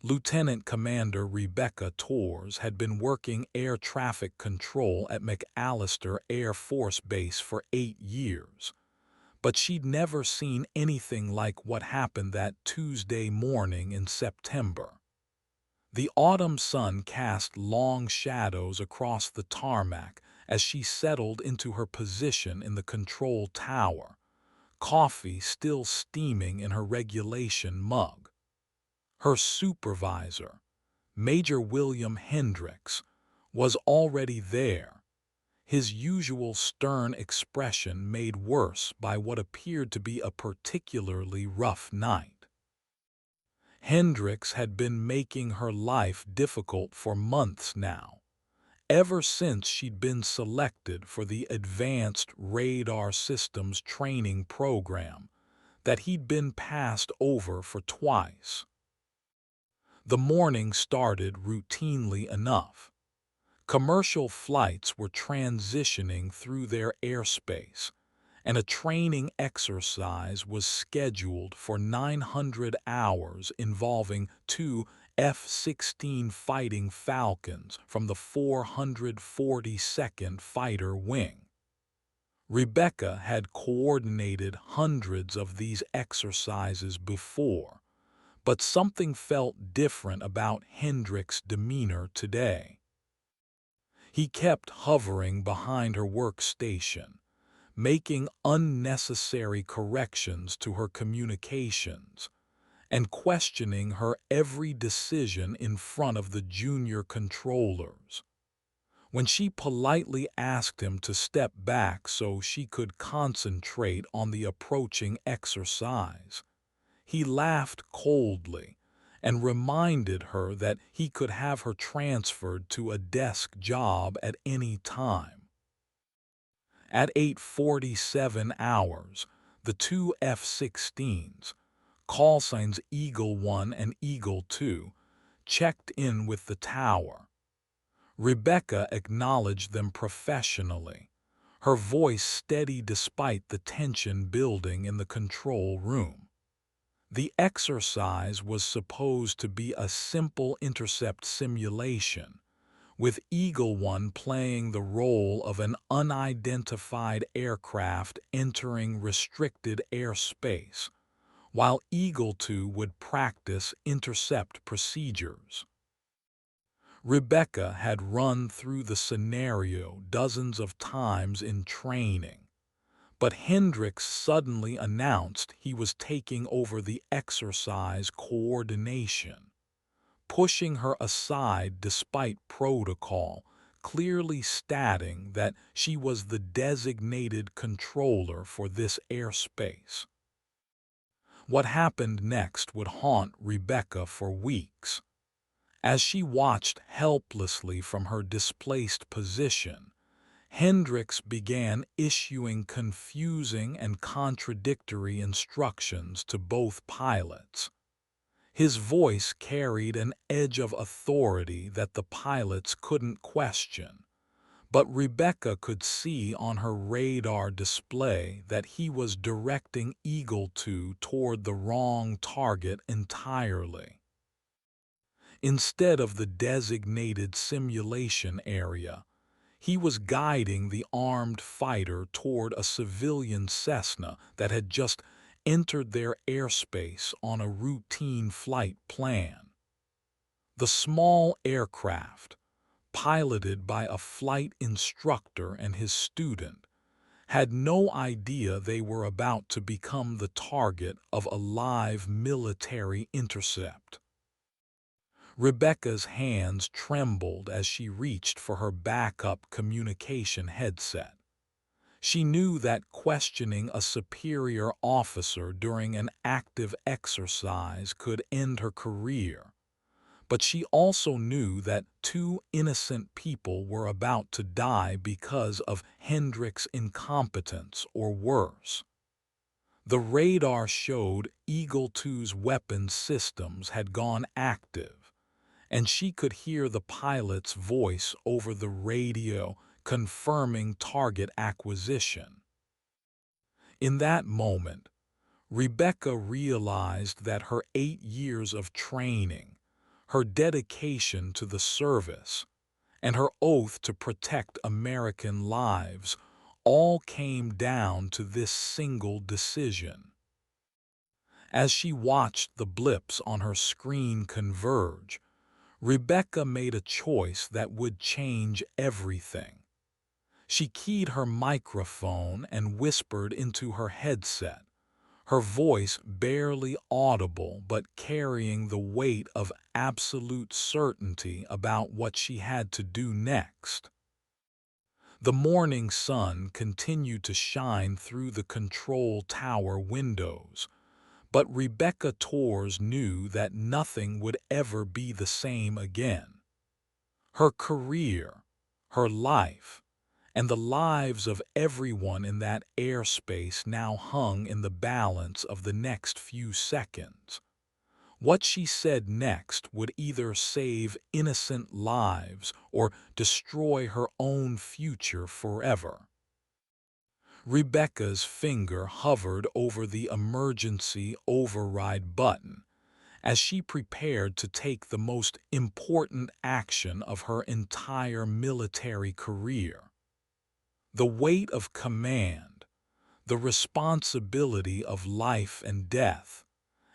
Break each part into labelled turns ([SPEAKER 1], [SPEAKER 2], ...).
[SPEAKER 1] Lieutenant Commander Rebecca Torres had been working air traffic control at McAllister Air Force Base for 8 years, but she'd never seen anything like what happened that Tuesday morning in September. The autumn sun cast long shadows across the tarmac as she settled into her position in the control tower, coffee still steaming in her regulation mug. Her supervisor, Major William Hendricks, was already there, his usual stern expression made worse by what appeared to be a particularly rough night. Hendricks had been making her life difficult for months now, ever since she'd been selected for the Advanced Radar Systems training program that he'd been passed over for twice. The morning started routinely enough. Commercial flights were transitioning through their airspace, and a training exercise was scheduled for 900 hours involving two F-16 Fighting Falcons from the 442nd Fighter Wing. Rebecca had coordinated hundreds of these exercises before, but something felt different about Hendricks' demeanor today. He kept hovering behind her workstation, making unnecessary corrections to her communications, and questioning her every decision in front of the junior controllers. When she politely asked him to step back so she could concentrate on the approaching exercise, he laughed coldly and reminded her that he could have her transferred to a desk job at any time. At 8:47 hours, the two F-16s, call signs Eagle 1 and Eagle 2, checked in with the tower. Rebecca acknowledged them professionally, her voice steady despite the tension building in the control room. The exercise was supposed to be a simple intercept simulation, with Eagle 1 playing the role of an unidentified aircraft entering restricted airspace, while Eagle 2 would practice intercept procedures. Rebecca had run through the scenario dozens of times in training, but Hendricks suddenly announced he was taking over the exercise coordination, pushing her aside despite protocol, clearly stating that she was the designated controller for this airspace. What happened next would haunt Rebecca for weeks. As she watched helplessly from her displaced position, Hendricks began issuing confusing and contradictory instructions to both pilots. His voice carried an edge of authority that the pilots couldn't question, but Rebecca could see on her radar display that he was directing Eagle 2 toward the wrong target entirely. Instead of the designated simulation area, he was guiding the armed fighter toward a civilian Cessna that had just entered their airspace on a routine flight plan. The small aircraft, piloted by a flight instructor and his student, had no idea they were about to become the target of a live military intercept. Rebecca's hands trembled as she reached for her backup communication headset. She knew that questioning a superior officer during an active exercise could end her career, but she also knew that two innocent people were about to die because of Hendricks' incompetence or worse. The radar showed Eagle 2's weapon systems had gone active, and she could hear the pilot's voice over the radio confirming target acquisition. In that moment, Rebecca realized that her 8 years of training, her dedication to the service, and her oath to protect American lives all came down to this single decision. As she watched the blips on her screen converge, Rebecca made a choice that would change everything. She keyed her microphone and whispered into her headset, her voice barely audible but carrying the weight of absolute certainty about what she had to do next. The morning sun continued to shine through the control tower windows, but Rebecca Torres knew that nothing would ever be the same again. Her career, her life, and the lives of everyone in that airspace now hung in the balance of the next few seconds. What she said next would either save innocent lives or destroy her own future forever. Rebecca's finger hovered over the emergency override button as she prepared to take the most important action of her entire military career. The weight of command, the responsibility of life and death,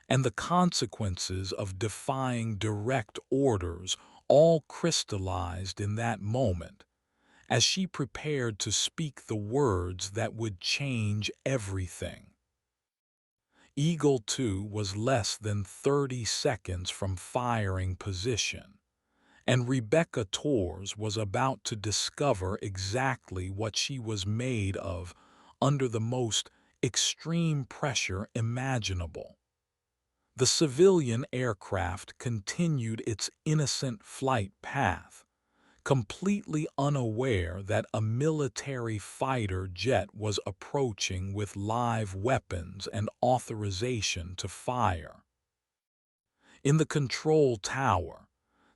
[SPEAKER 1] and the consequences of defying direct orders all crystallized in that moment as she prepared to speak the words that would change everything. Eagle 2 was less than 30 seconds from firing position, and Rebecca Torres was about to discover exactly what she was made of under the most extreme pressure imaginable. The civilian aircraft continued its innocent flight path, completely unaware that a military fighter jet was approaching with live weapons and authorization to fire. In the control tower,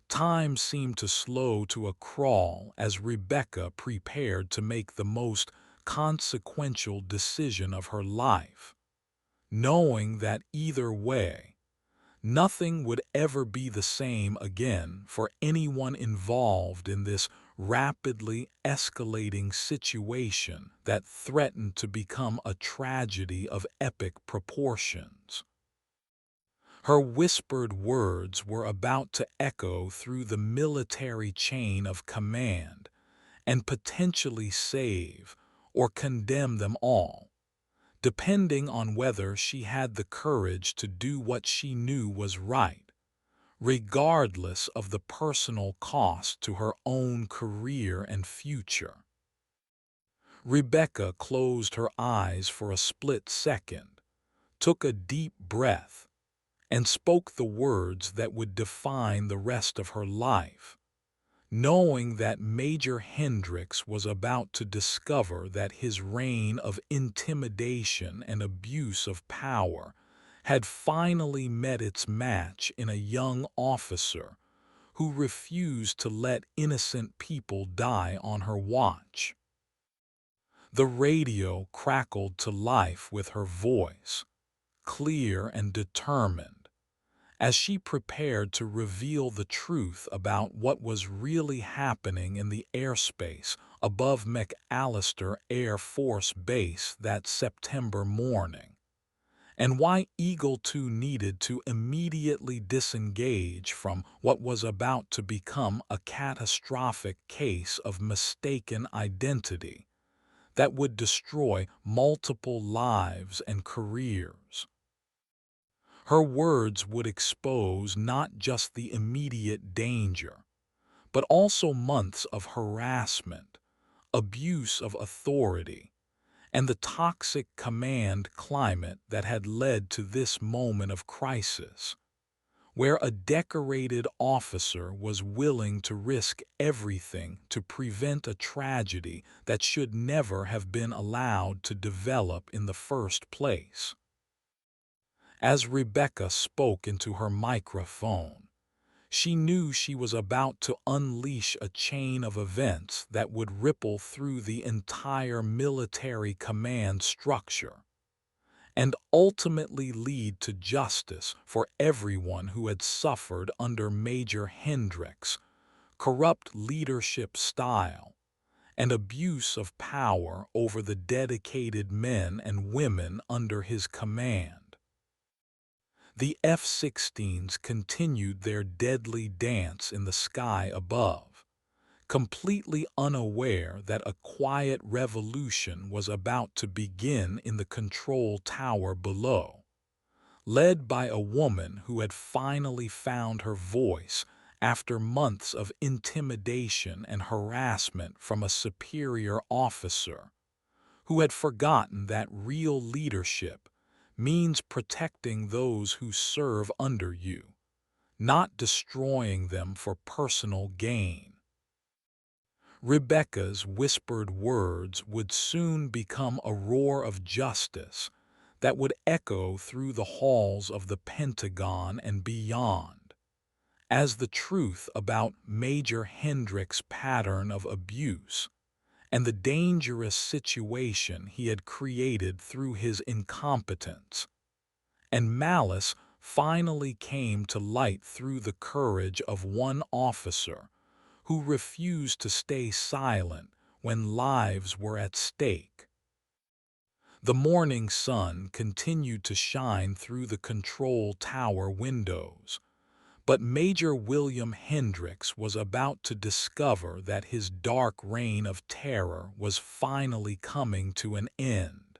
[SPEAKER 1] time seemed to slow to a crawl as Rebecca prepared to make the most consequential decision of her life, knowing that either way, nothing would ever be the same again for anyone involved in this rapidly escalating situation that threatened to become a tragedy of epic proportions. Her whispered words were about to echo through the military chain of command and potentially save or condemn them all, depending on whether she had the courage to do what she knew was right, regardless of the personal cost to her own career and future. Rebecca closed her eyes for a split second, took a deep breath, and spoke the words that would define the rest of her life, knowing that Major Hendricks was about to discover that his reign of intimidation and abuse of power had finally met its match in a young officer who refused to let innocent people die on her watch. The radio crackled to life with her voice, clear and determined, as she prepared to reveal the truth about what was really happening in the airspace above McAllister Air Force Base that September morning, and why Eagle 2 needed to immediately disengage from what was about to become a catastrophic case of mistaken identity that would destroy multiple lives and careers. Her words would expose not just the immediate danger, but also months of harassment, abuse of authority, and the toxic command climate that had led to this moment of crisis, where a decorated officer was willing to risk everything to prevent a tragedy that should never have been allowed to develop in the first place. As Rebecca spoke into her microphone, she knew she was about to unleash a chain of events that would ripple through the entire military command structure. and ultimately lead to justice for everyone who had suffered under Major Hendricks' corrupt leadership style and abuse of power over the dedicated men and women under his command. The F-16s continued their deadly dance in the sky above, completely unaware that a quiet revolution was about to begin in the control tower below, led by a woman who had finally found her voice after months of intimidation and harassment from a superior officer who had forgotten that real leadership means protecting those who serve under you, not destroying them for personal gain. Rebecca's whispered words would soon become a roar of justice that would echo through the halls of the Pentagon and beyond, as the truth about Major Hendricks' pattern of abuse and the dangerous situation he had created through his incompetence and malice finally came to light through the courage of one officer who refused to stay silent when lives were at stake. The morning sun continued to shine through the control tower windows, but Major William Hendricks was about to discover that his dark reign of terror was finally coming to an end,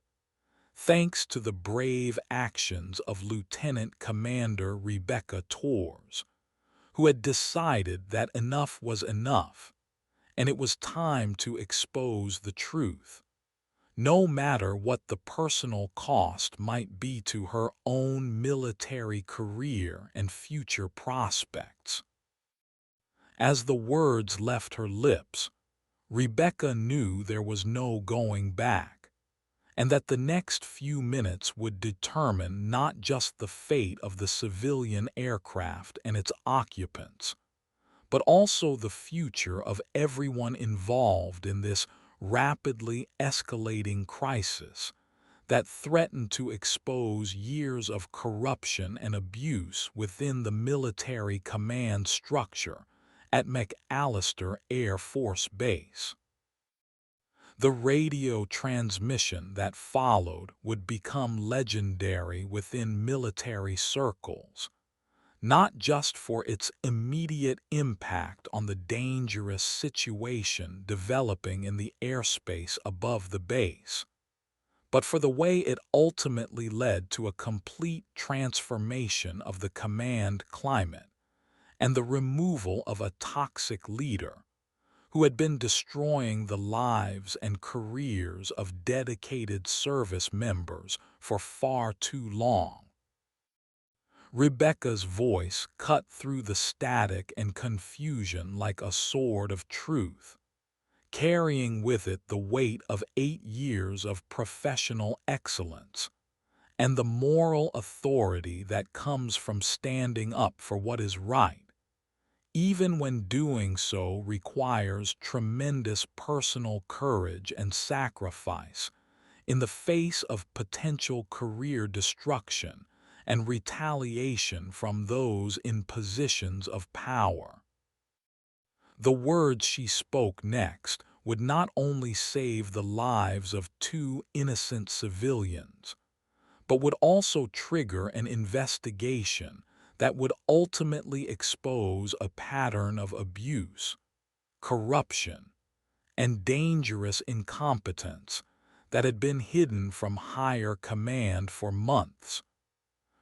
[SPEAKER 1] thanks to the brave actions of Lieutenant Commander Rebecca Torres, who had decided that enough was enough, and it was time to expose the truth, no matter what the personal cost might be to her own military career and future prospects. As the words left her lips, Rebecca knew there was no going back, and that the next few minutes would determine not just the fate of the civilian aircraft and its occupants, but also the future of everyone involved in this rapidly escalating crisis that threatened to expose years of corruption and abuse within the military command structure at McAllister Air Force Base. The radio transmission that followed would become legendary within military circles, not just for its immediate impact on the dangerous situation developing in the airspace above the base, but for the way it ultimately led to a complete transformation of the command climate and the removal of a toxic leader who had been destroying the lives and careers of dedicated service members for far too long. Rebecca's voice cut through the static and confusion like a sword of truth, carrying with it the weight of 8 years of professional excellence and the moral authority that comes from standing up for what is right, even when doing so requires tremendous personal courage and sacrifice in the face of potential career destruction and retaliation from those in positions of power. The words she spoke next would not only save the lives of 2 innocent civilians, but would also trigger an investigation that would ultimately expose a pattern of abuse, corruption, and dangerous incompetence that had been hidden from higher command for months,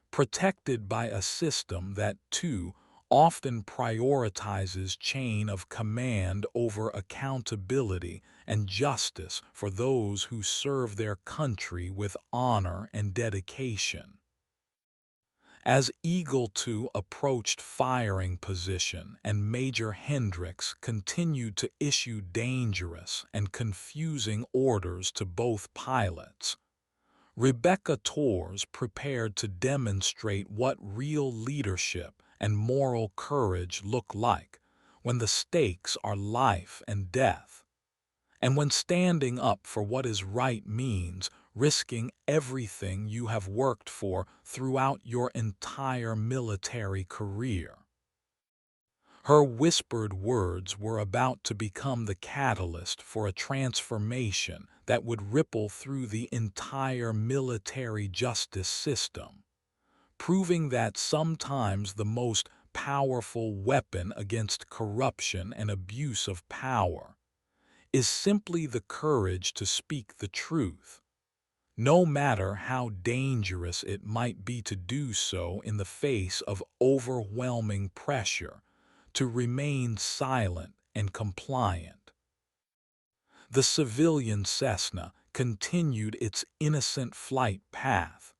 [SPEAKER 1] protected by a system that, too, often prioritizes chain of command over accountability and justice for those who serve their country with honor and dedication. As Eagle 2 approached firing position and Major Hendricks continued to issue dangerous and confusing orders to both pilots, Rebecca Torres prepared to demonstrate what real leadership and moral courage look like when the stakes are life and death, And when standing up for what is right means risking everything you have worked for throughout your entire military career. Her whispered words were about to become the catalyst for a transformation that would ripple through the entire military justice system, proving that sometimes the most powerful weapon against corruption and abuse of power is simply the courage to speak the truth, no matter how dangerous it might be to do so in the face of overwhelming pressure to remain silent and compliant. The civilian Cessna continued its innocent flight path,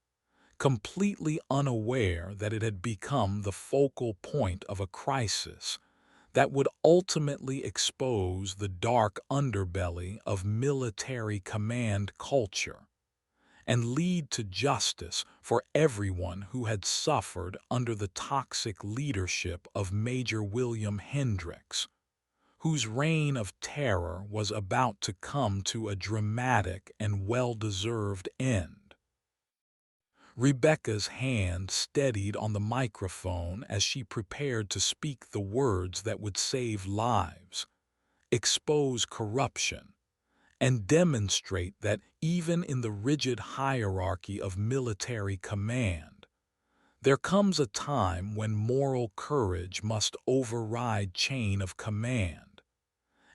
[SPEAKER 1] completely unaware that it had become the focal point of a crisis that would ultimately expose the dark underbelly of military command culture and lead to justice for everyone who had suffered under the toxic leadership of Major William Hendricks, whose reign of terror was about to come to a dramatic and well-deserved end. Rebecca's hand steadied on the microphone as she prepared to speak the words that would save lives, expose corruption, and demonstrate that even in the rigid hierarchy of military command, there comes a time when moral courage must override chain of command,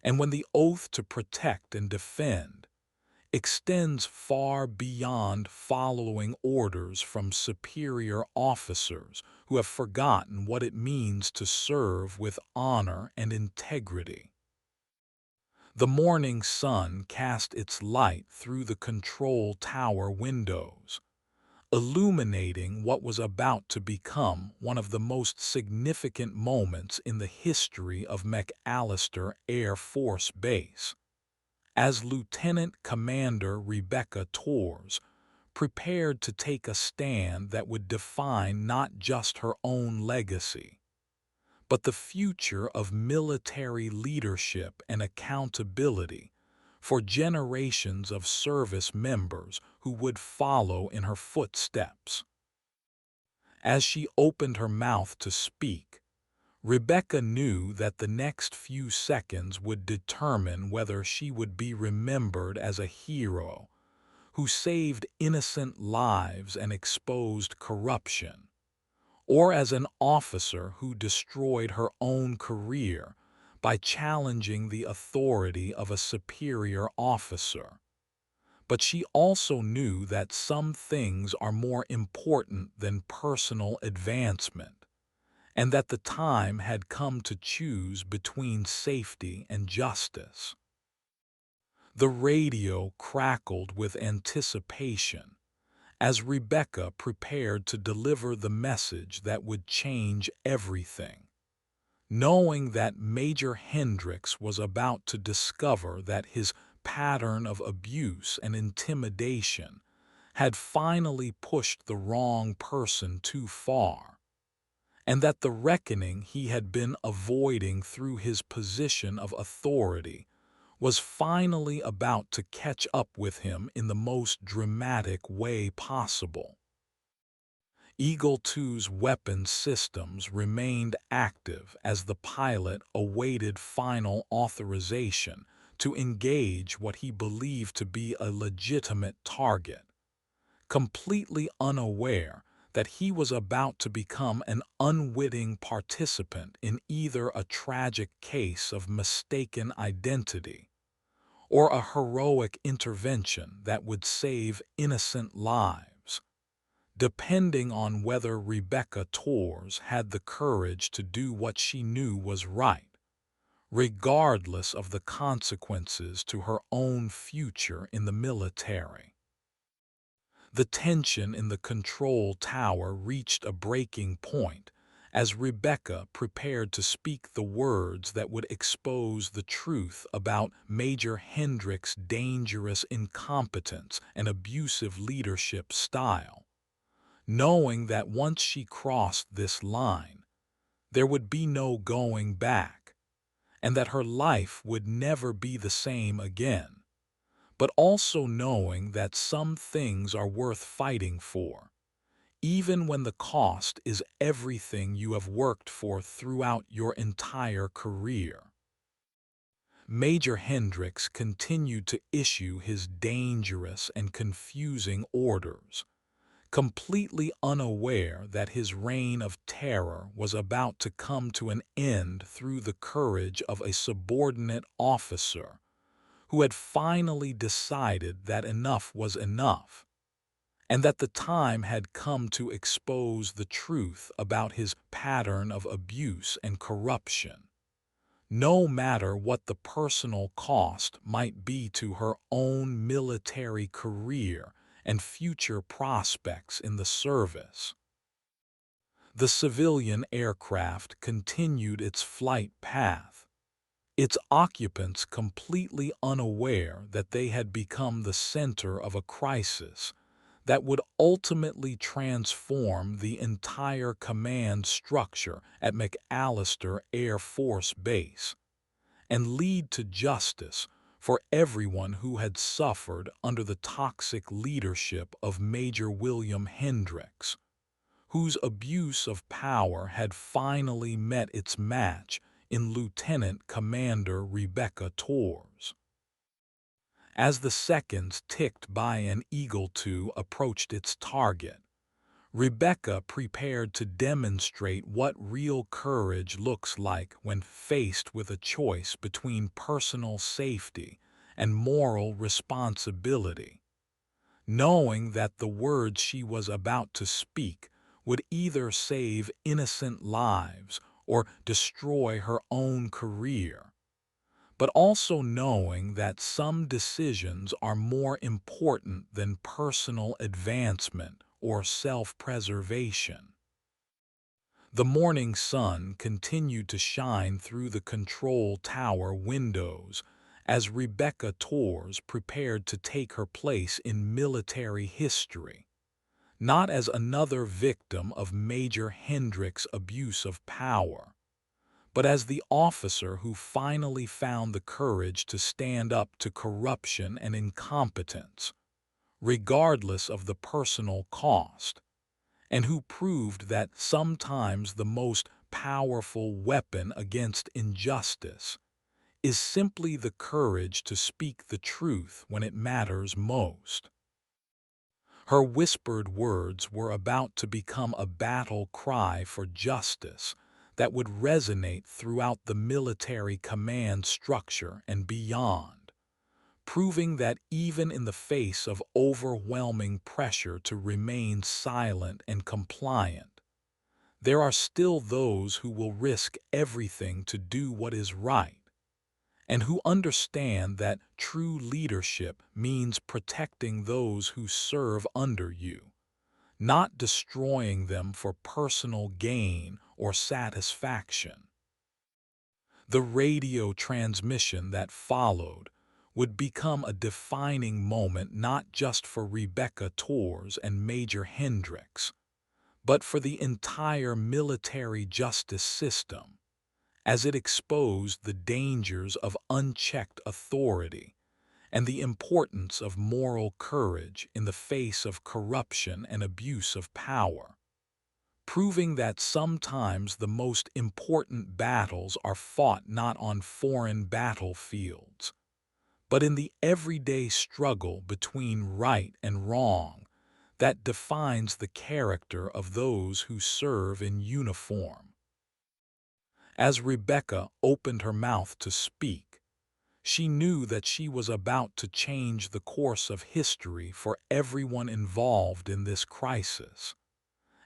[SPEAKER 1] and when the oath to protect and defend extends far beyond following orders from superior officers who have forgotten what it means to serve with honor and integrity. The morning sun cast its light through the control tower windows, illuminating what was about to become one of the most significant moments in the history of McAllister Air Force Base, as Lieutenant Commander Rebecca Torres prepared to take a stand that would define not just her own legacy, but the future of military leadership and accountability for generations of service members who would follow in her footsteps. As she opened her mouth to speak, Rebecca knew that the next few seconds would determine whether she would be remembered as a hero who saved innocent lives and exposed corruption, or as an officer who destroyed her own career by challenging the authority of a superior officer. But she also knew that some things are more important than personal advancement, and that the time had come to choose between safety and justice. The radio crackled with anticipation as Rebecca prepared to deliver the message that would change everything, knowing that Major Hendricks was about to discover that his pattern of abuse and intimidation had finally pushed the wrong person too far, and that the reckoning he had been avoiding through his position of authority was finally about to catch up with him in the most dramatic way possible. Eagle 2's weapon systems remained active as the pilot awaited final authorization to engage what he believed to be a legitimate target, completely unaware that he was about to become an unwitting participant in either a tragic case of mistaken identity or a heroic intervention that would save innocent lives, depending on whether Rebecca Torres had the courage to do what she knew was right, regardless of the consequences to her own future in the military. The tension in the control tower reached a breaking point as Rebecca prepared to speak the words that would expose the truth about Major Hendricks' dangerous incompetence and abusive leadership style, knowing that once she crossed this line, there would be no going back, and that her life would never be the same again, but also knowing that some things are worth fighting for, even when the cost is everything you have worked for throughout your entire career. Major Hendricks continued to issue his dangerous and confusing orders, completely unaware that his reign of terror was about to come to an end through the courage of a subordinate officer who had finally decided that enough was enough, and that the time had come to expose the truth about his pattern of abuse and corruption, no matter what the personal cost might be to her own military career and future prospects in the service. The civilian aircraft continued its flight path, its occupants completely unaware that they had become the center of a crisis that would ultimately transform the entire command structure at McAllister Air Force Base and lead to justice for everyone who had suffered under the toxic leadership of Major William Hendricks, whose abuse of power had finally met its match in Lieutenant Commander Rebecca Torres. As the seconds ticked by and Eagle II approached its target, Rebecca prepared to demonstrate what real courage looks like when faced with a choice between personal safety and moral responsibility, knowing that the words she was about to speak would either save innocent lives or destroy her own career, but also knowing that some decisions are more important than personal advancement or self-preservation. The morning sun continued to shine through the control tower windows as Rebecca Torres prepared to take her place in military history, not as another victim of Major Hendricks' abuse of power, but as the officer who finally found the courage to stand up to corruption and incompetence, regardless of the personal cost, and who proved that sometimes the most powerful weapon against injustice is simply the courage to speak the truth when it matters most. Her whispered words were about to become a battle cry for justice that would resonate throughout the military command structure and beyond, proving that even in the face of overwhelming pressure to remain silent and compliant, there are still those who will risk everything to do what is right, and who understand that true leadership means protecting those who serve under you, not destroying them for personal gain or satisfaction. The radio transmission that followed would become a defining moment not just for Rebecca Torres and Major Hendricks, but for the entire military justice system, as it exposed the dangers of unchecked authority and the importance of moral courage in the face of corruption and abuse of power, proving that sometimes the most important battles are fought not on foreign battlefields, but in the everyday struggle between right and wrong that defines the character of those who serve in uniform. As Rebecca opened her mouth to speak, she knew that she was about to change the course of history for everyone involved in this crisis,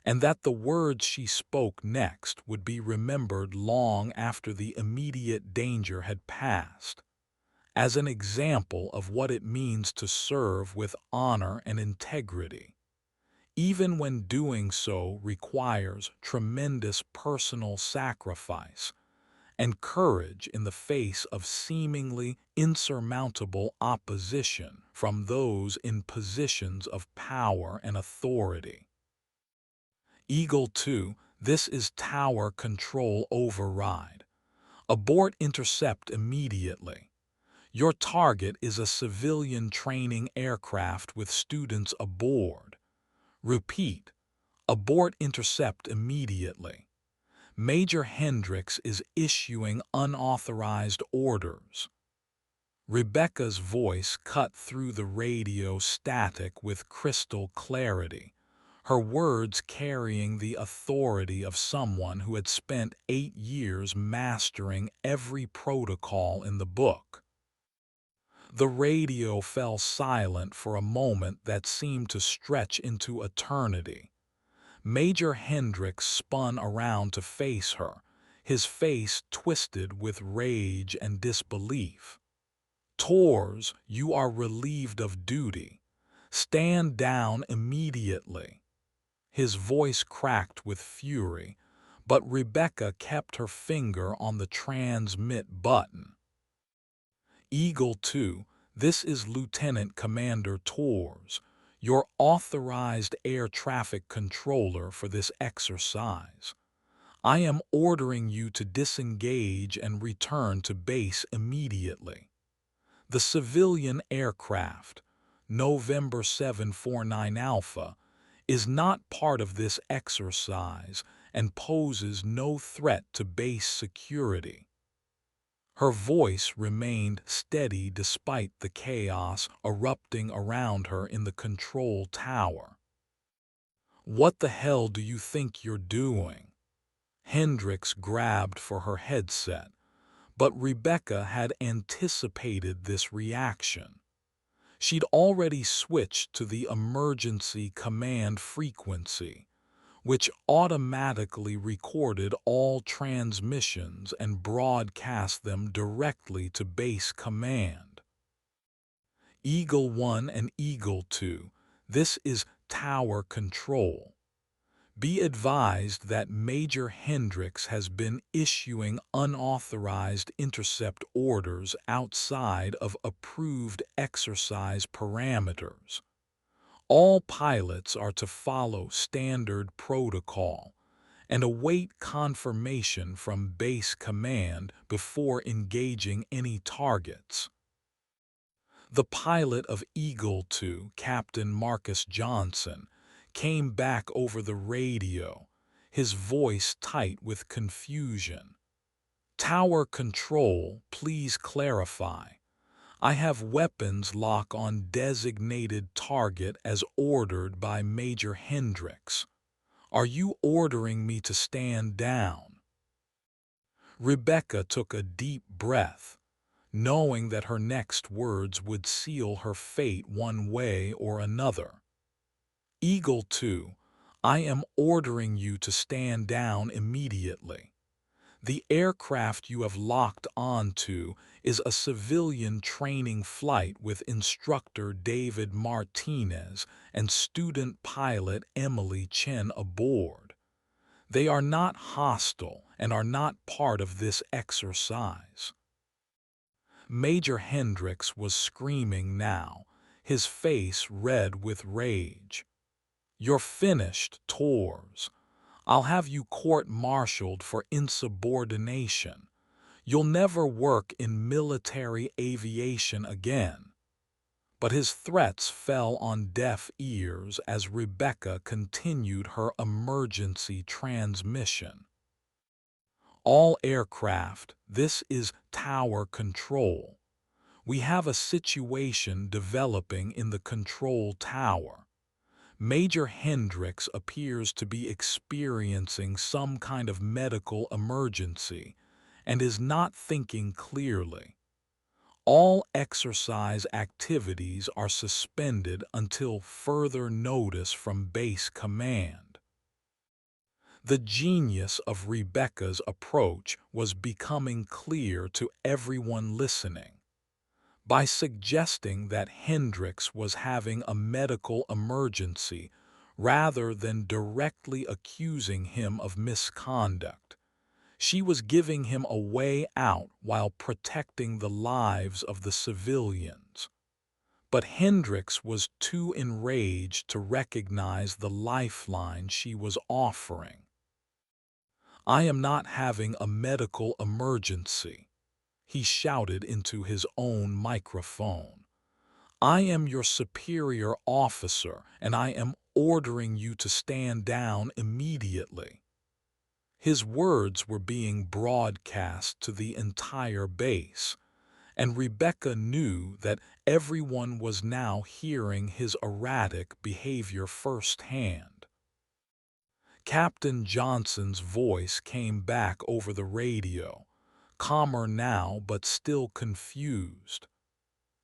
[SPEAKER 1] and that the words she spoke next would be remembered long after the immediate danger had passed, as an example of what it means to serve with honor and integrity, even when doing so requires tremendous personal sacrifice and courage in the face of seemingly insurmountable opposition from those in positions of power and authority. Eagle 2, this is Tower Control Override. Abort intercept immediately. Your target is a civilian training aircraft with students aboard. Repeat, abort intercept immediately. Major Hendricks is issuing unauthorized orders. Rebecca's voice cut through the radio static with crystal clarity, her words carrying the authority of someone who had spent 8 years mastering every protocol in the book. The radio fell silent for a moment that seemed to stretch into eternity. Major Hendricks spun around to face her, his face twisted with rage and disbelief. "Tors, you are relieved of duty. Stand down immediately." His voice cracked with fury, but Rebecca kept her finger on the transmit button. "Eagle 2, this is Lieutenant Commander Tors, your authorized air traffic controller for this exercise. I am ordering you to disengage and return to base immediately. The civilian aircraft, November 749 Alpha, is not part of this exercise and poses no threat to base security." Her voice remained steady despite the chaos erupting around her in the control tower. "What the hell do you think you're doing?" Hendricks grabbed for her headset, but Rebecca had anticipated this reaction. She'd already switched to the emergency command frequency, which automatically recorded all transmissions and broadcast them directly to base command. "Eagle 1 and Eagle 2, this is tower control. Be advised that Major Hendricks has been issuing unauthorized intercept orders outside of approved exercise parameters. All pilots are to follow standard protocol and await confirmation from base command before engaging any targets." The pilot of Eagle 2, Captain Marcus Johnson, came back over the radio, his voice tight with confusion. "Tower control, please clarify. I have weapons lock on designated target as ordered by Major Hendricks. Are you ordering me to stand down?" Rebecca took a deep breath, knowing that her next words would seal her fate one way or another. "Eagle 2, I am ordering you to stand down immediately. The aircraft you have locked onto is a civilian training flight with instructor David Martinez and student pilot Emily Chen aboard. They are not hostile and are not part of this exercise." Major Hendricks was screaming now, his face red with rage. "You're finished, Tors. I'll have you court-martialed for insubordination. You'll never work in military aviation again." But his threats fell on deaf ears as Rebecca continued her emergency transmission. "All aircraft, this is tower control. We have a situation developing in the control tower. Major Hendricks appears to be experiencing some kind of medical emergency and is not thinking clearly. All exercise activities are suspended until further notice from base command." The genius of Rebecca's approach was becoming clear to everyone listening. By suggesting that Hendricks was having a medical emergency rather than directly accusing him of misconduct, she was giving him a way out while protecting the lives of the civilians. But Hendricks was too enraged to recognize the lifeline she was offering. I am not having a medical emergency," he shouted into his own microphone. "I am your superior officer, and I am ordering you to stand down immediately." His words were being broadcast to the entire base, and Rebecca knew that everyone was now hearing his erratic behavior firsthand. Captain Johnson's voice came back over the radio, calmer now but still confused.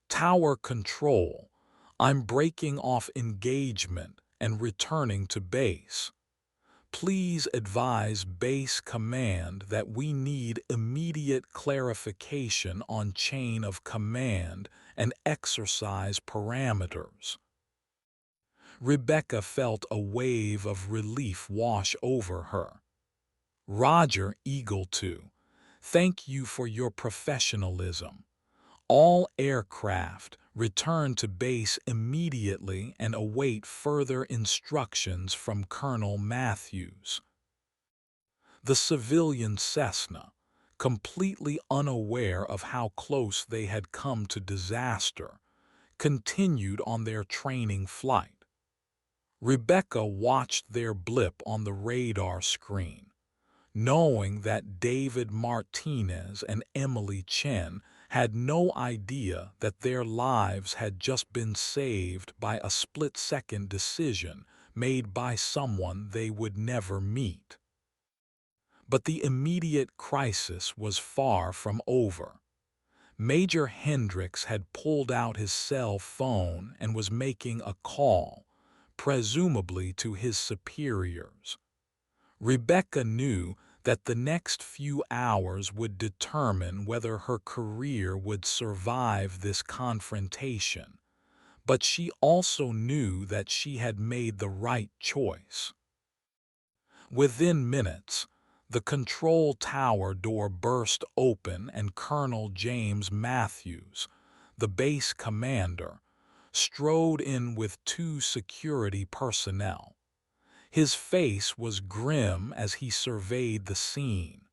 [SPEAKER 1] "Tower Control, I'm breaking off engagement and returning to base. Please advise Base Command that we need immediate clarification on chain of command and exercise parameters." Rebecca felt a wave of relief wash over her. "Roger, Eagle 2. Thank you for your professionalism. All aircraft return to base immediately and await further instructions from Colonel Matthews." The civilian Cessna, completely unaware of how close they had come to disaster, continued on their training flight. Rebecca watched their blip on the radar screen, knowing that David Martinez and Emily Chen had no idea that their lives had just been saved by a split-second decision made by someone they would never meet. But the immediate crisis was far from over. Major Hendricks had pulled out his cell phone and was making a call, presumably to his superiors. Rebecca knew that the next few hours would determine whether her career would survive this confrontation, but she also knew that she had made the right choice. Within minutes, the control tower door burst open and Colonel James Matthews, the base commander, strode in with 2 security personnel. His face was grim as he surveyed the scene.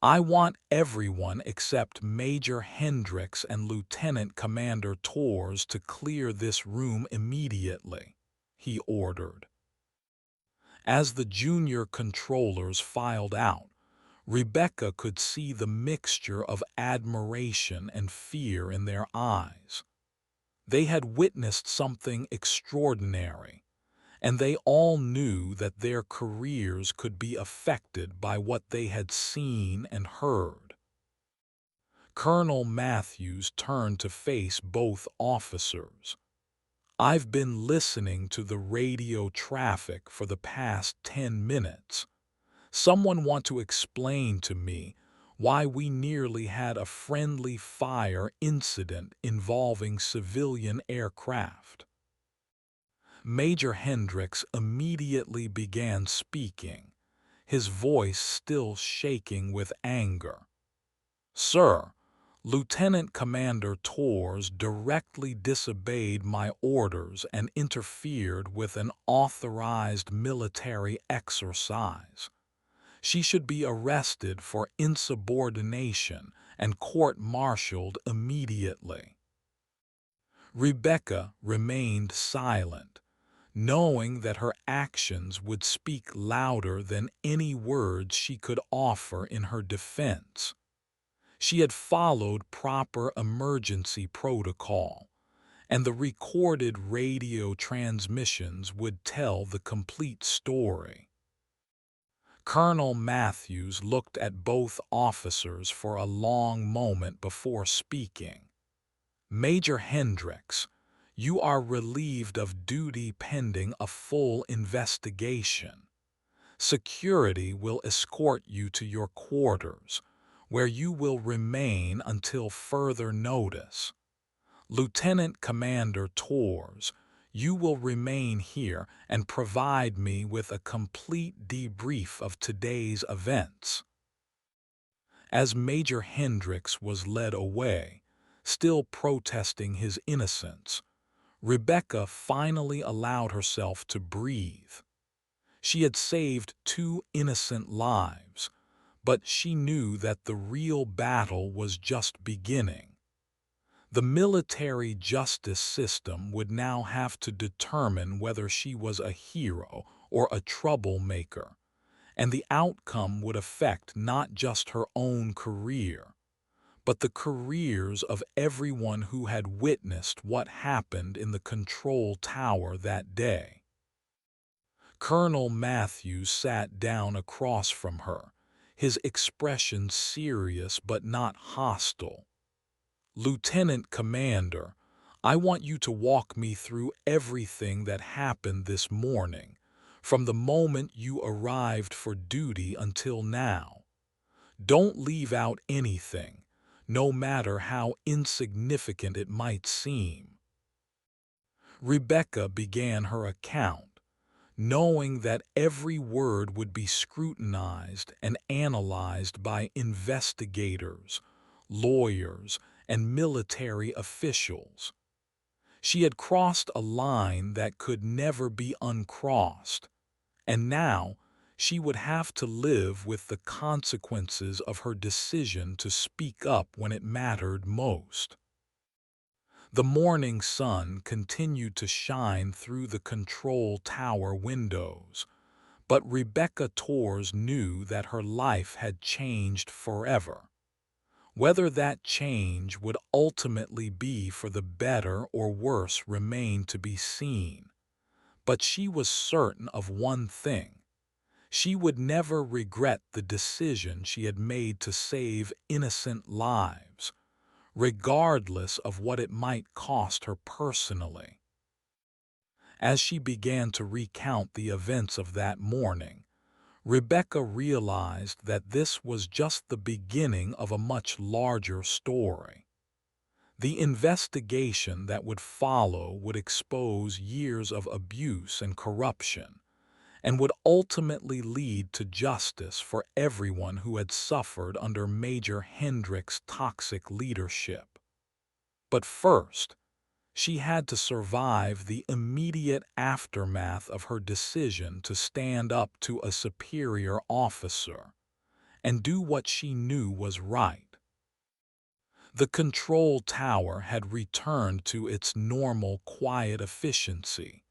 [SPEAKER 1] "I want everyone except Major Hendricks and Lieutenant Commander Torres to clear this room immediately," he ordered. As the junior controllers filed out, Rebecca could see the mixture of admiration and fear in their eyes. They had witnessed something extraordinary, and they all knew that their careers could be affected by what they had seen and heard. Colonel Matthews turned to face both officers. "I've been listening to the radio traffic for the past 10 minutes. Someone want to explain to me why we nearly had a friendly fire incident involving civilian aircraft?" Major Hendricks immediately began speaking, his voice still shaking with anger. "Sir, Lieutenant Commander Torres directly disobeyed my orders and interfered with an authorized military exercise. She should be arrested for insubordination and court-martialed immediately." Rebecca remained silent, knowing that her actions would speak louder than any words she could offer in her defense. She had followed proper emergency protocol, and the recorded radio transmissions would tell the complete story. Colonel Matthews looked at both officers for a long moment before speaking. "Major Hendricks, you are relieved of duty pending a full investigation. Security will escort you to your quarters, where you will remain until further notice. Lieutenant Commander Torres, you will remain here and provide me with a complete debrief of today's events." As Major Hendricks was led away, still protesting his innocence, Rebecca finally allowed herself to breathe. She had saved 2 innocent lives, But she knew that the real battle was just beginning. The military justice system would now have to determine whether she was a hero or a troublemaker, and the outcome would affect not just her own career, but the careers of everyone who had witnessed what happened in the control tower that day. Colonel Matthews sat down across from her, his expression serious but not hostile. "Lieutenant Commander, I want you to walk me through everything that happened this morning, from the moment you arrived for duty until now. Don't leave out anything, no matter how insignificant it might seem." Rebecca began her account, knowing that every word would be scrutinized and analyzed by investigators, lawyers, and military officials. She had crossed a line that could never be uncrossed, and now she would have to live with the consequences of her decision to speak up when it mattered most. The morning sun continued to shine through the control tower windows, but Rebecca Torres knew that her life had changed forever. Whether that change would ultimately be for the better or worse remained to be seen. But she was certain of one thing. She would never regret the decision she had made to save innocent lives, regardless of what it might cost her personally. As she began to recount the events of that morning, Rebecca realized that this was just the beginning of a much larger story. The investigation that would follow would expose years of abuse and corruption, and would ultimately lead to justice for everyone who had suffered under Major Hendrick's toxic leadership. But first, she had to survive the immediate aftermath of her decision to stand up to a superior officer and do what she knew was right. The control tower had returned to its normal quiet efficiency,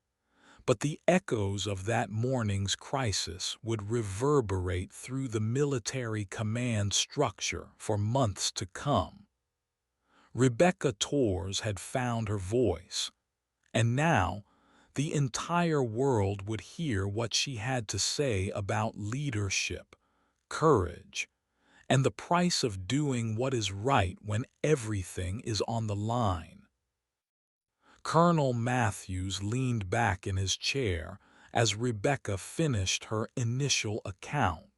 [SPEAKER 1] but the echoes of that morning's crisis would reverberate through the military command structure for months to come. Rebecca Torres had found her voice, and now the entire world would hear what she had to say about leadership, courage, and the price of doing what is right when everything is on the line. Colonel Matthews leaned back in his chair as Rebecca finished her initial account.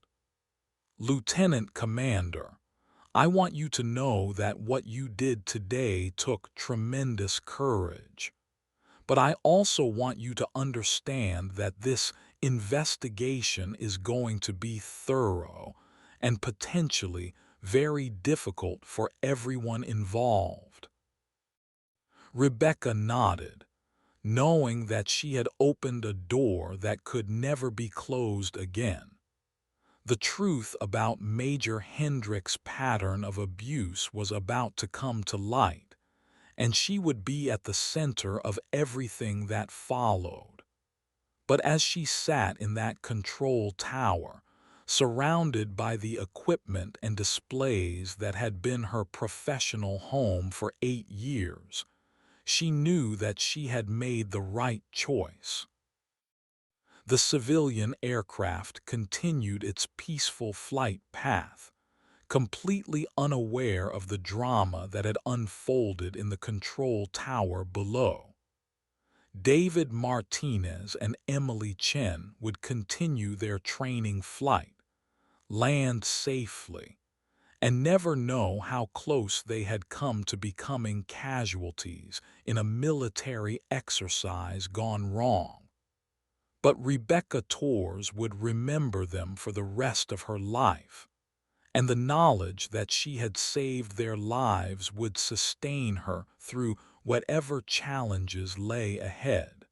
[SPEAKER 1] "Lieutenant Commander, I want you to know that what you did today took tremendous courage. But I also want you to understand that this investigation is going to be thorough and potentially very difficult for everyone involved." Rebecca nodded, knowing that she had opened a door that could never be closed again. The truth about Major Hendrick's pattern of abuse was about to come to light, and she would be at the center of everything that followed. But as she sat in that control tower, surrounded by the equipment and displays that had been her professional home for 8 years, she knew that she had made the right choice. The civilian aircraft continued its peaceful flight path, completely unaware of the drama that had unfolded in the control tower below. David Martinez and Emily Chen would continue their training flight, land safely, and never know how close they had come to becoming casualties in a military exercise gone wrong. But Rebecca Torres would remember them for the rest of her life, and the knowledge that she had saved their lives would sustain her through whatever challenges lay ahead.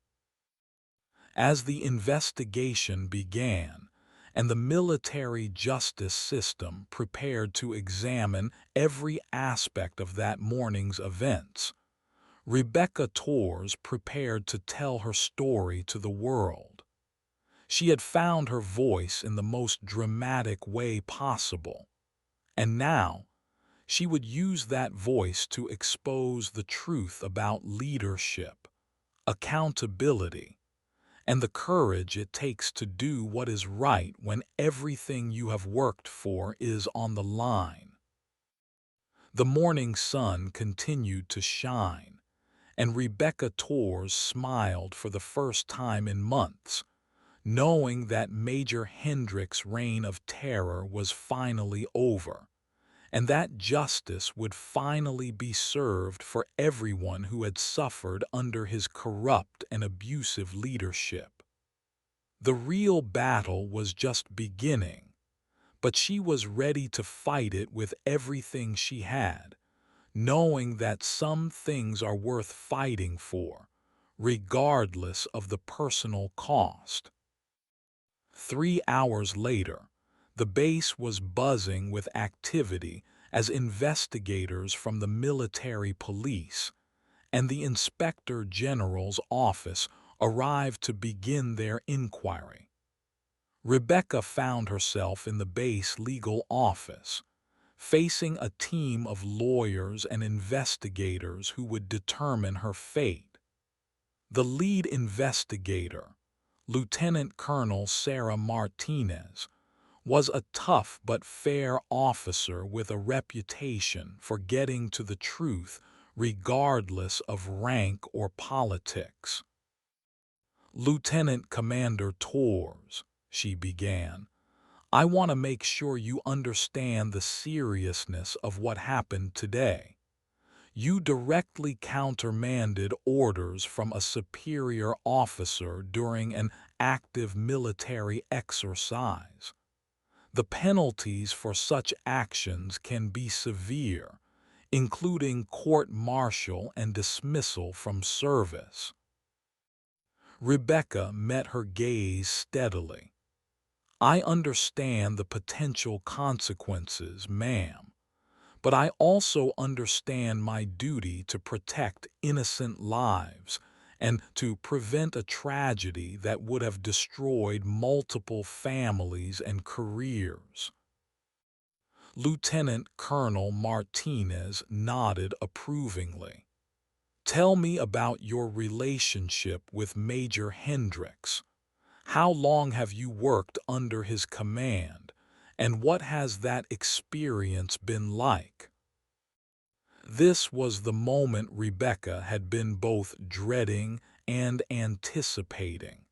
[SPEAKER 1] As the investigation began, and the military justice system prepared to examine every aspect of that morning's events. Rebecca Torres prepared to tell her story to the world. She had found her voice in the most dramatic way possible, and now she would use that voice to expose the truth about leadership, accountability, and the courage it takes to do what is right when everything you have worked for is on the line. The morning sun continued to shine, and Rebecca Torres smiled for the first time in months, knowing that Major Hendrick's reign of terror was finally over, and that justice would finally be served for everyone who had suffered under his corrupt and abusive leadership. The real battle was just beginning, but she was ready to fight it with everything she had, knowing that some things are worth fighting for, regardless of the personal cost. 3 hours later, the base was buzzing with activity as investigators from the military police and the Inspector General's office arrived to begin their inquiry. Rebecca found herself in the base legal office, facing a team of lawyers and investigators who would determine her fate. The lead investigator, Lieutenant Colonel Sarah Martinez, was a tough but fair officer with a reputation for getting to the truth regardless of rank or politics. "Lieutenant Commander Torres," she began, "I want to make sure you understand the seriousness of what happened today. You directly countermanded orders from a superior officer during an active military exercise. The penalties for such actions can be severe, including court-martial and dismissal from service." Rebecca met her gaze steadily. "I understand the potential consequences, ma'am, but I also understand my duty to protect innocent lives and to prevent a tragedy that would have destroyed multiple families and careers." Lieutenant Colonel Martinez nodded approvingly. "Tell me about your relationship with Major Hendricks. How long have you worked under his command, and what has that experience been like?" This was the moment Rebecca had been both dreading and anticipating.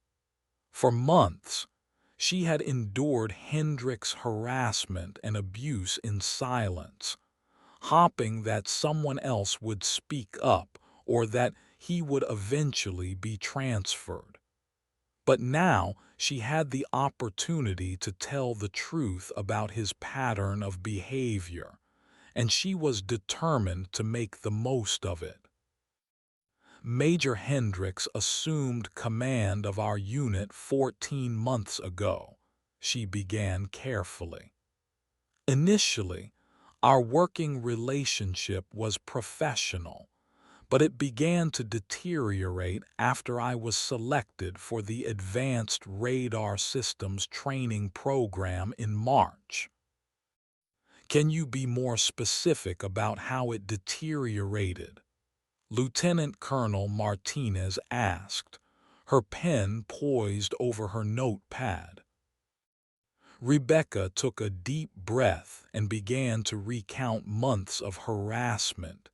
[SPEAKER 1] For months, she had endured Hendrick's harassment and abuse in silence, hoping that someone else would speak up or that he would eventually be transferred. But now she had the opportunity to tell the truth about his pattern of behavior, and she was determined to make the most of it. "Major Hendricks assumed command of our unit 14 months ago," she began carefully. "Initially, our working relationship was professional, but it began to deteriorate after I was selected for the Advanced Radar Systems training program in March." "Can you be more specific about how it deteriorated?" Lieutenant Colonel Martinez asked, her pen poised over her notepad. Rebecca took a deep breath and began to recount months of harassment,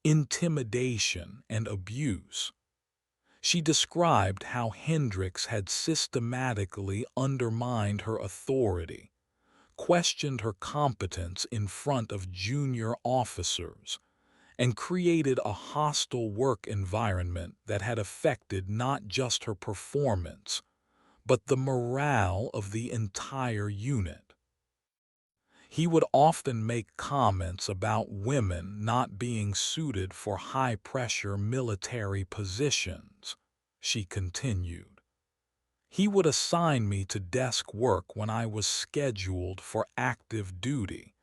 [SPEAKER 1] intimidation, and abuse. She described how Hendricks had systematically undermined her authority, questioned her competence in front of junior officers, and created a hostile work environment that had affected not just her performance, but the morale of the entire unit. He would often make comments about women not being suited for high-pressure military positions, she continued. He would assign me to desk work when I was scheduled for active duty,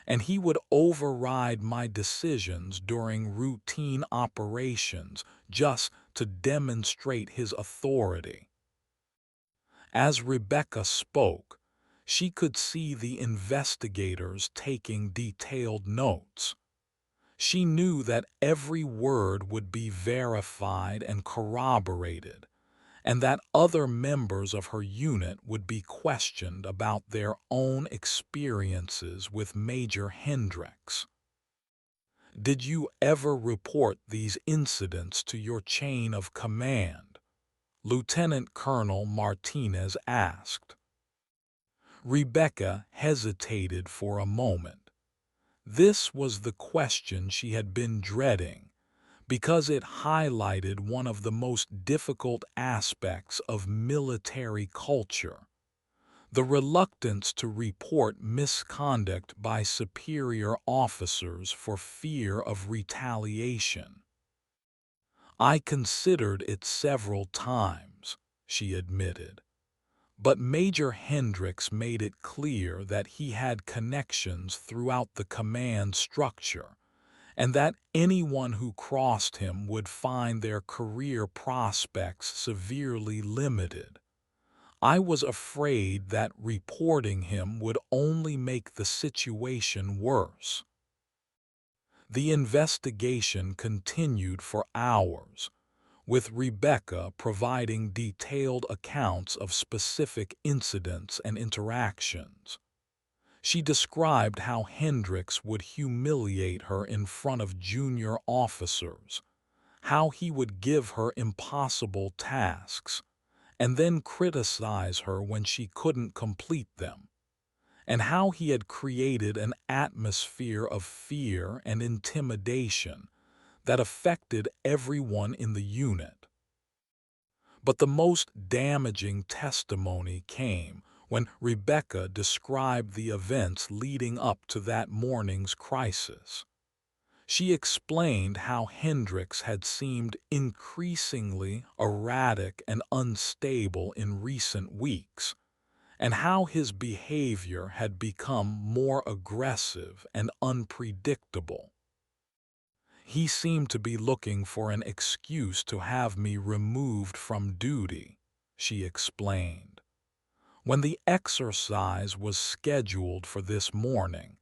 [SPEAKER 1] and he would override my decisions during routine operations just to demonstrate his authority. As Rebecca spoke, she could see the investigators taking detailed notes. She knew that every word would be verified and corroborated, and that other members of her unit would be questioned about their own experiences with Major Hendricks. "Did you ever report these incidents to your chain of command?" Lieutenant Colonel Martinez asked. Rebecca hesitated for a moment. This was the question she had been dreading, because it highlighted one of the most difficult aspects of military culture: the reluctance to report misconduct by superior officers for fear of retaliation. "I considered it several times," she admitted, "but Major Hendricks made it clear that he had connections throughout the command structure, and that anyone who crossed him would find their career prospects severely limited. I was afraid that reporting him would only make the situation worse." The investigation continued for hours, with Rebecca providing detailed accounts of specific incidents and interactions. She described how Hendricks would humiliate her in front of junior officers, how he would give her impossible tasks, and then criticize her when she couldn't complete them, and how he had created an atmosphere of fear and intimidation that affected everyone in the unit. But the most damaging testimony came when Rebecca described the events leading up to that morning's crisis. She explained how Hendricks had seemed increasingly erratic and unstable in recent weeks, and how his behavior had become more aggressive and unpredictable. "He seemed to be looking for an excuse to have me removed from duty," she explained. "When the exercise was scheduled for this morning,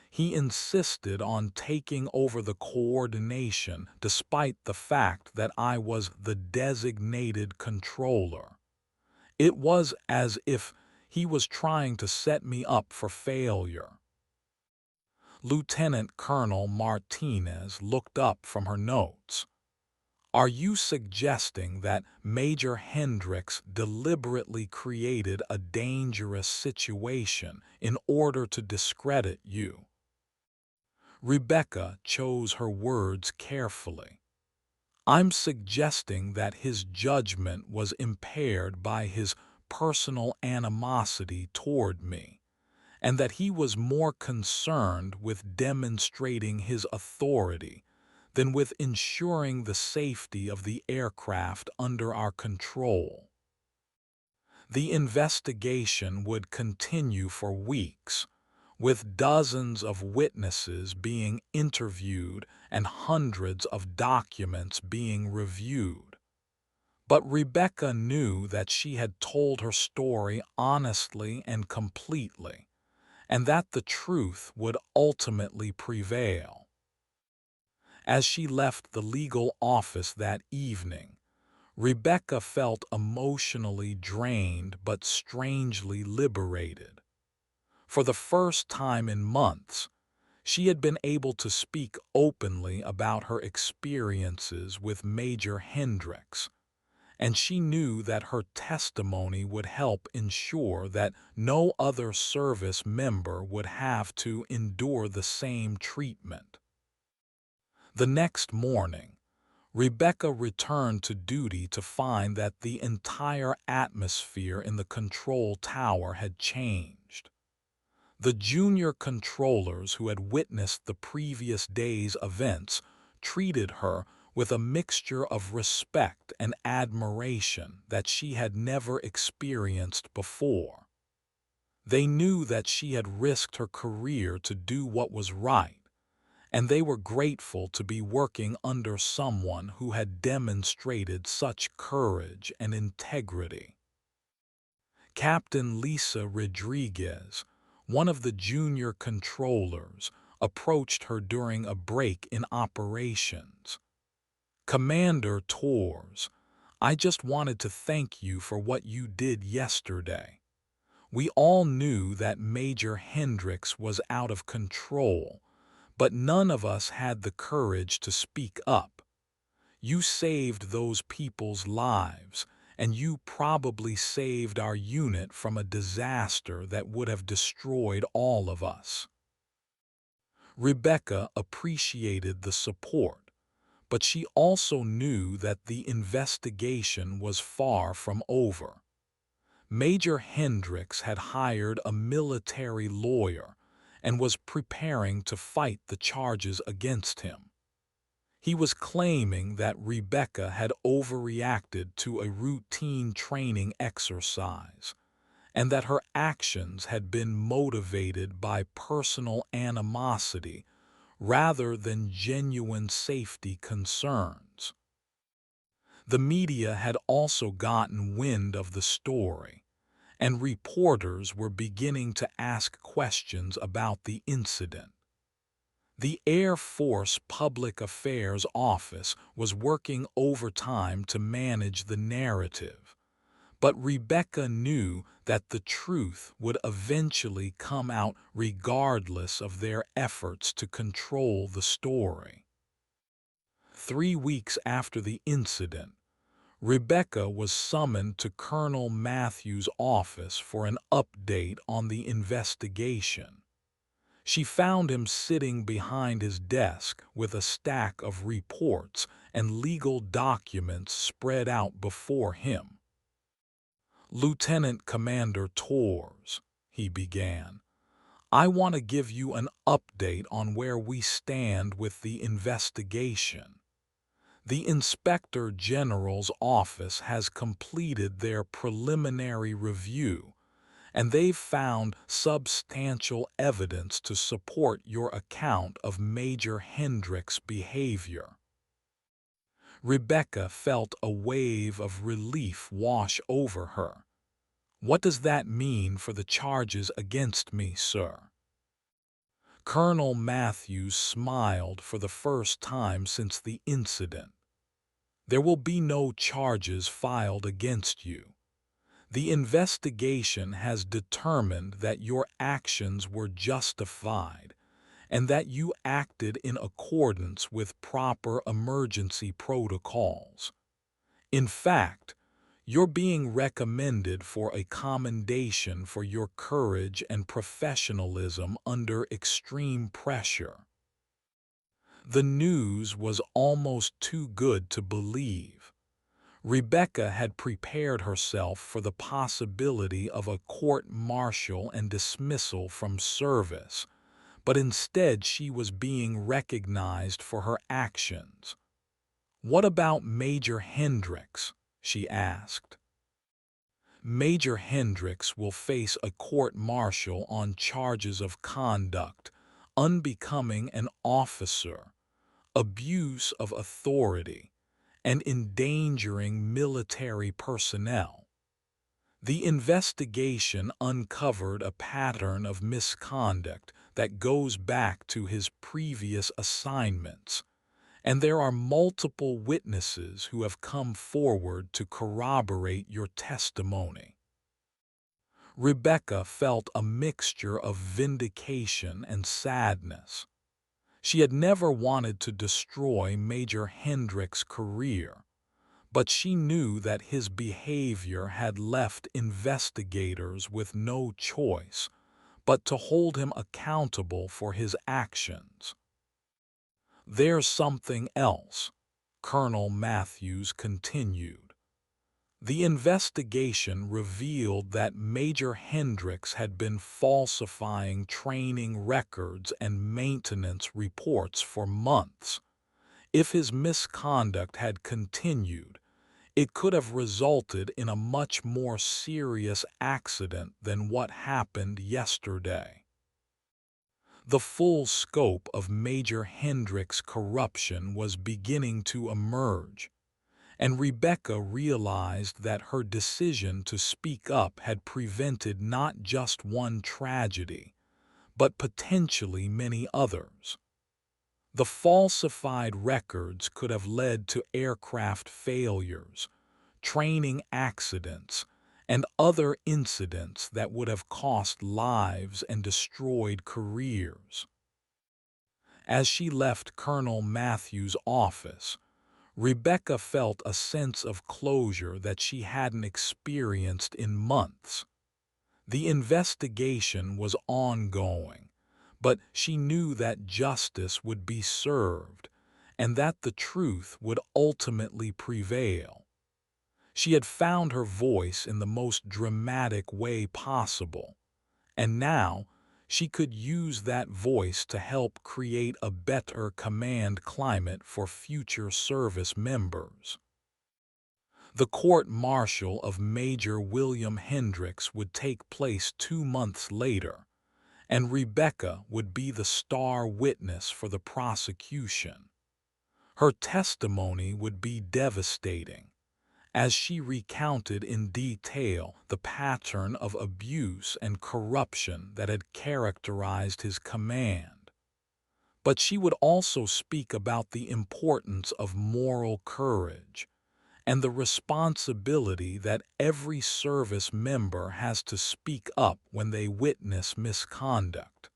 [SPEAKER 1] he insisted on taking over the coordination despite the fact that I was the designated controller. It was as if he was trying to set me up for failure." Lieutenant Colonel Martinez looked up from her notes. "Are you suggesting that Major Hendricks deliberately created a dangerous situation in order to discredit you?" Rebecca chose her words carefully. "I'm suggesting that his judgment was impaired by his personal animosity toward me, and that he was more concerned with demonstrating his authority than with ensuring the safety of the aircraft under our control." The investigation would continue for weeks, with dozens of witnesses being interviewed and hundreds of documents being reviewed. But Rebecca knew that she had told her story honestly and completely, and that the truth would ultimately prevail. As she left the legal office that evening, Rebecca felt emotionally drained but strangely liberated. For the first time in months, she had been able to speak openly about her experiences with Major Hendricks, and she knew that her testimony would help ensure that no other service member would have to endure the same treatment. The next morning, Rebecca returned to duty to find that the entire atmosphere in the control tower had changed. The junior controllers who had witnessed the previous day's events treated her with a mixture of respect and admiration that she had never experienced before. They knew that she had risked her career to do what was right, and they were grateful to be working under someone who had demonstrated such courage and integrity. Captain Lisa Rodriguez, one of the junior controllers, approached her during a break in operations. "Commander Torres, I just wanted to thank you for what you did yesterday. We all knew that Major Hendricks was out of control, but none of us had the courage to speak up. You saved those people's lives, and you probably saved our unit from a disaster that would have destroyed all of us." Rebecca appreciated the support, but she also knew that the investigation was far from over. Major Hendricks had hired a military lawyer and was preparing to fight the charges against him. He was claiming that Rebecca had overreacted to a routine training exercise, and that her actions had been motivated by personal animosity rather than genuine safety concerns. The media had also gotten wind of the story, and reporters were beginning to ask questions about the incident. The Air Force Public Affairs Office was working overtime to manage the narrative, but Rebecca knew that the truth would eventually come out regardless of their efforts to control the story. 3 weeks after the incident, Rebecca was summoned to Colonel Matthews' office for an update on the investigation. She found him sitting behind his desk with a stack of reports and legal documents spread out before him. "Lieutenant Commander Torres," he began, "I want to give you an update on where we stand with the investigation. The Inspector General's office has completed their preliminary review, and they've found substantial evidence to support your account of Major Hendricks' behavior." Rebecca felt a wave of relief wash over her. "What does that mean for the charges against me, sir?" Colonel Matthews smiled for the first time since the incident. "There will be no charges filed against you. The investigation has determined that your actions were justified and that you acted in accordance with proper emergency protocols. In fact, you're being recommended for a commendation for your courage and professionalism under extreme pressure." The news was almost too good to believe. Rebecca had prepared herself for the possibility of a court-martial and dismissal from service, but instead she was being recognized for her actions. "What about Major Hendricks?" she asked. "Major Hendricks will face a court-martial on charges of conduct unbecoming an officer, abuse of authority, and endangering military personnel. The investigation uncovered a pattern of misconduct that goes back to his previous assignments, and there are multiple witnesses who have come forward to corroborate your testimony." Rebecca felt a mixture of vindication and sadness. She had never wanted to destroy Major Hendricks' career, but she knew that his behavior had left investigators with no choice but to hold him accountable for his actions. "There's something else," Colonel Matthews continued. "The investigation revealed that Major Hendricks had been falsifying training records and maintenance reports for months, If his misconduct had continued, it could have resulted in a much more serious accident than what happened yesterday. The full scope of Major Hendrick's corruption was beginning to emerge, and Rebecca realized that her decision to speak up had prevented not just one tragedy, but potentially many others. The falsified records could have led to aircraft failures, training accidents, and other incidents that would have cost lives and destroyed careers. As she left Colonel Matthews' office, Rebecca felt a sense of closure that she hadn't experienced in months. The investigation was ongoing, but she knew that justice would be served and that the truth would ultimately prevail. She had found her voice in the most dramatic way possible, and now she could use that voice to help create a better command climate for future service members. The court-martial of Major William Hendricks would take place 2 months later, and Rebecca would be the star witness for the prosecution. Her testimony would be devastating, as she recounted in detail the pattern of abuse and corruption that had characterized his command. But she would also speak about the importance of moral courage and the responsibility that every service member has to speak up when they witness misconduct.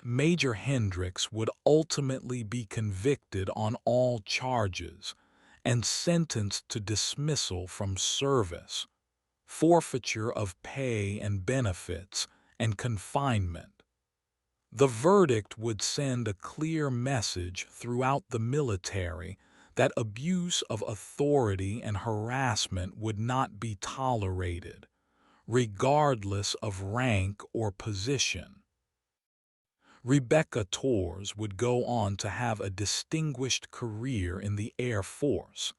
[SPEAKER 1] Major Hendricks would ultimately be convicted on all charges and sentenced to dismissal from service, forfeiture of pay and benefits, and confinement. The verdict would send a clear message throughout the military that abuse of authority and harassment would not be tolerated, regardless of rank or position. Rebecca Torres would go on to have a distinguished career in the Air Force,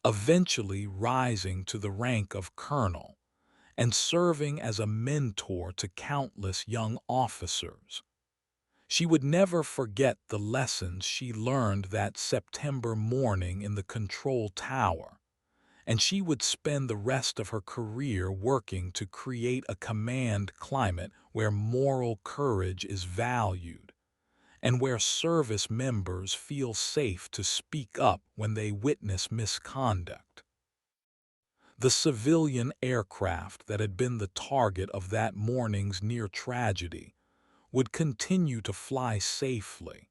[SPEAKER 1] eventually rising to the rank of colonel and serving as a mentor to countless young officers. She would never forget the lessons she learned that September morning in the control tower, and she would spend the rest of her career working to create a command climate where moral courage is valued and where service members feel safe to speak up when they witness misconduct. The civilian aircraft that had been the target of that morning's near tragedy would continue to fly safely,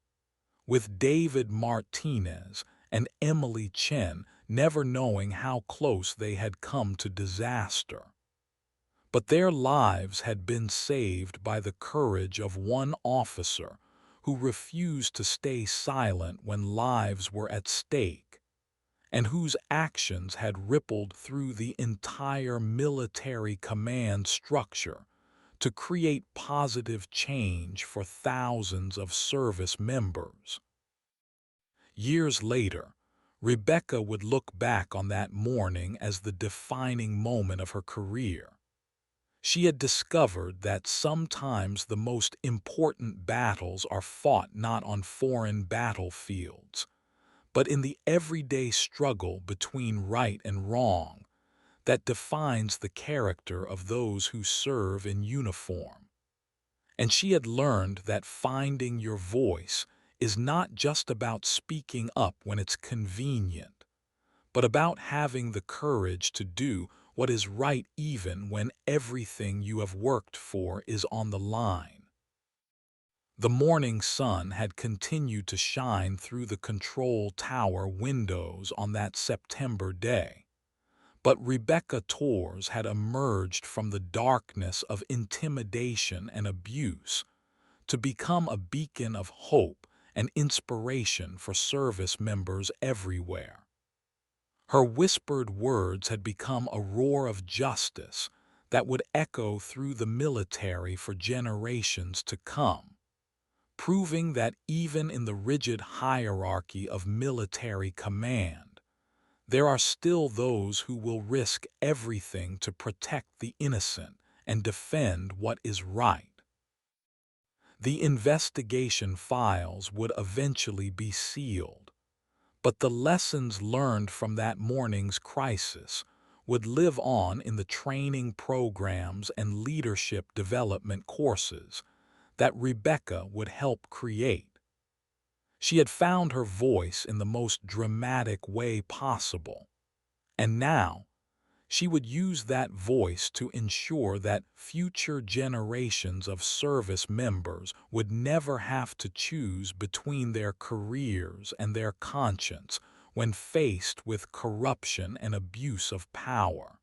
[SPEAKER 1] with David Martinez and Emily Chen never knowing how close they had come to disaster. But their lives had been saved by the courage of one officer who refused to stay silent when lives were at stake, and whose actions had rippled through the entire military command structure to create positive change for thousands of service members. Years later, Rebecca would look back on that morning as the defining moment of her career. She had discovered that sometimes the most important battles are fought not on foreign battlefields, but in the everyday struggle between right and wrong that defines the character of those who serve in uniform. And she had learned that finding your voice is not just about speaking up when it's convenient, but about having the courage to do what is right even when everything you have worked for is on the line. The morning sun had continued to shine through the control tower windows on that September day, but Rebecca Torres had emerged from the darkness of intimidation and abuse to become a beacon of hope and inspiration for service members everywhere. Her whispered words had become a roar of justice that would echo through the military for generations to come, proving that even in the rigid hierarchy of military command, there are still those who will risk everything to protect the innocent and defend what is right. The investigation files would eventually be sealed, but the lessons learned from that morning's crisis would live on in the training programs and leadership development courses that Rebecca would help create. She had found her voice in the most dramatic way possible, and now she would use that voice to ensure that future generations of service members would never have to choose between their careers and their conscience when faced with corruption and abuse of power.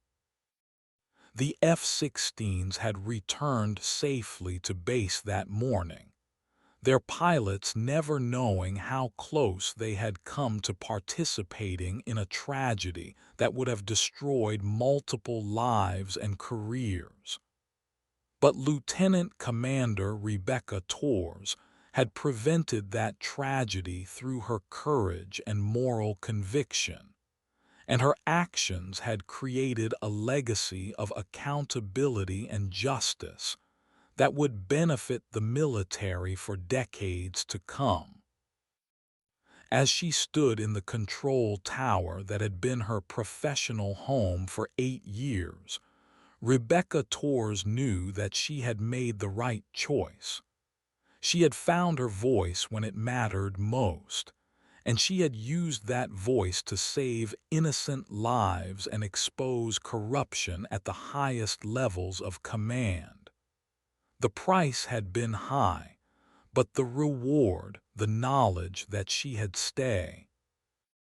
[SPEAKER 1] The F-16s had returned safely to base that morning, their pilots never knowing how close they had come to participating in a tragedy that would have destroyed multiple lives and careers. But Lieutenant Commander Rebecca Torres had prevented that tragedy through her courage and moral conviction, and her actions had created a legacy of accountability and justice that would benefit the military for decades to come. As she stood in the control tower that had been her professional home for 8 years, Rebecca Torres knew that she had made the right choice. She had found her voice when it mattered most, and she had used that voice to save innocent lives and expose corruption at the highest levels of command. The price had been high, but the reward, the knowledge that she had stayed,